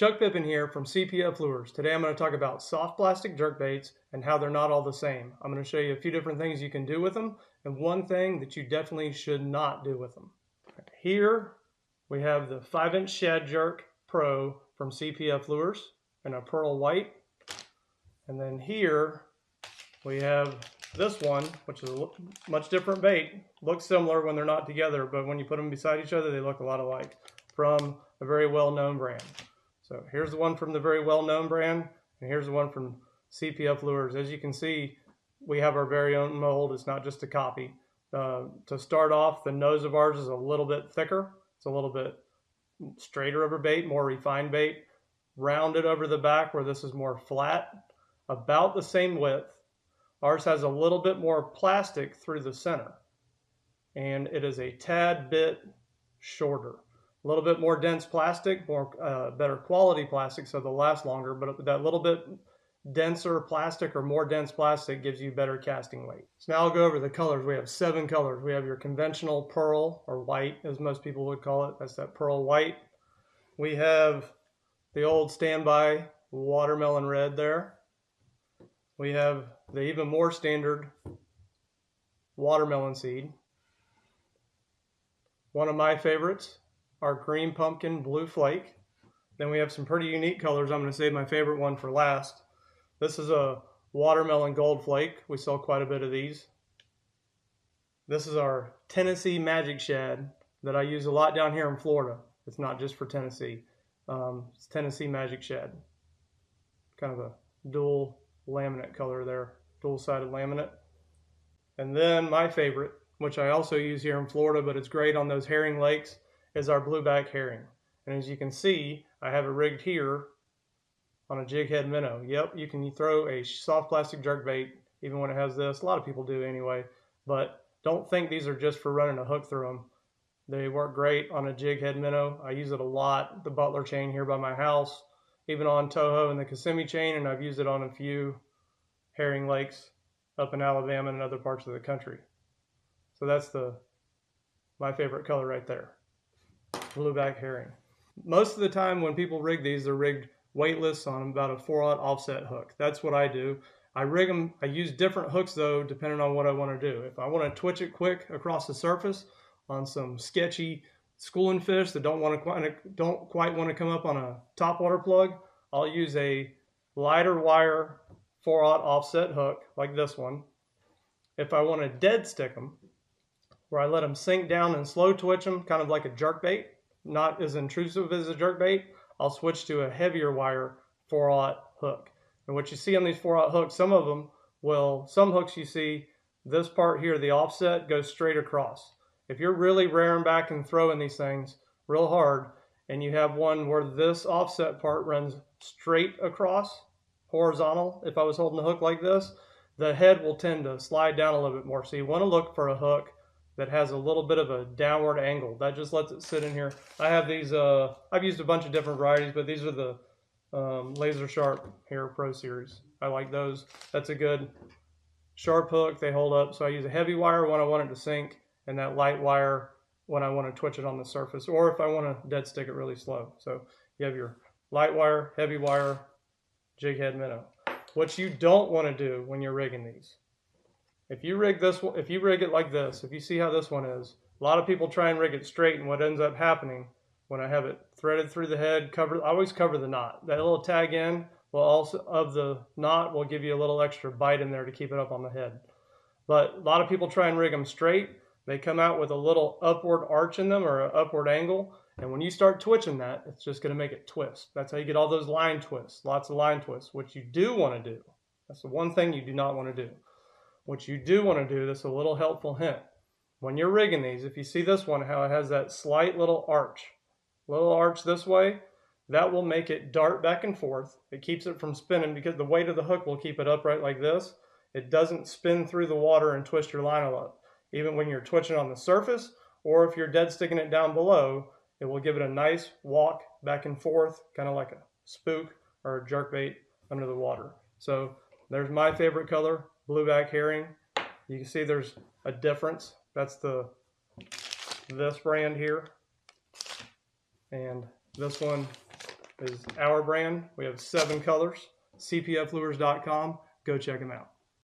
Chuck Pippin here from CPF Lures. Today I'm going to talk about soft plastic jerkbaits and how they're not all the same. I'm going to show you a few different things you can do with them and one thing that you definitely should not do with them. Here we have the 5-inch Shad Jerk Pro from CPF Lures in a pearl white. And then here we have this one, which is a much different bait. Looks similar when they're not together, but when you put them beside each other, they look a lot alike, from a very well-known brand. So here's the one from the very well-known brand, and here's the one from CPF Lures. As you can see, we have our very own mold. It's not just a copy. To start off, the nose of ours is a little bit thicker. It's a little bit straighter of a bait, more refined bait. Rounded over the back where this is more flat, about the same width. Ours has a little bit more plastic through the center, and it is a tad bit shorter. A little bit more dense plastic, more better quality plastic, so they'll last longer, but that little bit denser plastic or more dense plastic gives you better casting weight. So now I'll go over the colors. We have 7 colors. We have your conventional pearl, or white as most people would call it. That's that pearl white. We have the old standby watermelon red there. We have the even more standard watermelon seed. One of my favorites, our green pumpkin blue flake. Then we have some pretty unique colors. I'm going to save my favorite one for last. This is a watermelon gold flake. We sell quite a bit of these. This is our Tennessee magic shad that I use a lot down here in Florida. It's not just for Tennessee. It's Tennessee magic shad. Kind of a dual laminate color there, dual-sided laminate. And then my favorite, which I also use here in Florida, but it's great on those herring lakes, is our blueback herring. And as you can see, I have it rigged here on a jig head minnow. Yep, you can throw a soft plastic jerkbait even when it has this. A lot of people do anyway, but don't think these are just for running a hook through them. They work great on a jig head minnow. I use it a lot, the Butler chain here by my house, even on Toho and the Kissimmee chain, and I've used it on a few herring lakes up in Alabama and other parts of the country. So that's my favorite color right there, blueback herring. Most of the time when people rig these, they're rigged weightless on about a 4/0 offset hook. That's what I do. I rig them. I use different hooks though, depending on what I want to do. If I want to twitch it quick across the surface on some sketchy schooling fish that don't quite want to come up on a topwater plug, I'll use a lighter wire 4/0 offset hook like this one. If I want to dead stick them, where I let them sink down and slow twitch them, kind of like a jerkbait, not as intrusive as a jerkbait, I'll switch to a heavier wire 4/0 hook. And what you see on these 4/0 hooks, some hooks you see, this part here, the offset, goes straight across. If you're really rearing back and throwing these things real hard, and you have one where this offset part runs straight across, horizontal, if I was holding the hook like this, the head will tend to slide down a little bit more. So you want to look for a hook that has a little bit of a downward angle. That just lets it sit in here. I have these, I've used a bunch of different varieties, but these are the Laser Sharp here Pro Series. I like those. That's a good sharp hook. They hold up. So I use a heavy wire when I want it to sink, and that light wire when I want to twitch it on the surface, or if I want to dead stick it really slow. So you have your light wire, heavy wire, jig head minnow. What you don't want to do when you're rigging these, if you rig it like this, if you see how this one is, a lot of people try and rig it straight, and what ends up happening when I have it threaded through the head, I always cover the knot. That little tag end of the knot will give you a little extra bite in there to keep it up on the head. But a lot of people try and rig them straight. They come out with a little upward arch in them, or an upward angle, and when you start twitching that, it's just going to make it twist. That's how you get all those line twists, lots of line twists. What you do want to do, that's the one thing you do not want to do. What you do want to do, this is a little helpful hint. When you're rigging these, if you see this one, how it has that slight little arch this way, that will make it dart back and forth. It keeps it from spinning because the weight of the hook will keep it upright like this. It doesn't spin through the water and twist your line up. Even when you're twitching on the surface, or if you're dead sticking it down below, it will give it a nice walk back and forth, kind of like a spook or a jerkbait under the water. So there's my favorite color, blueback herring. You can see there's a difference. That's this brand here, and this one is our brand. We have 7 colors. CPFlures.com. Go check them out.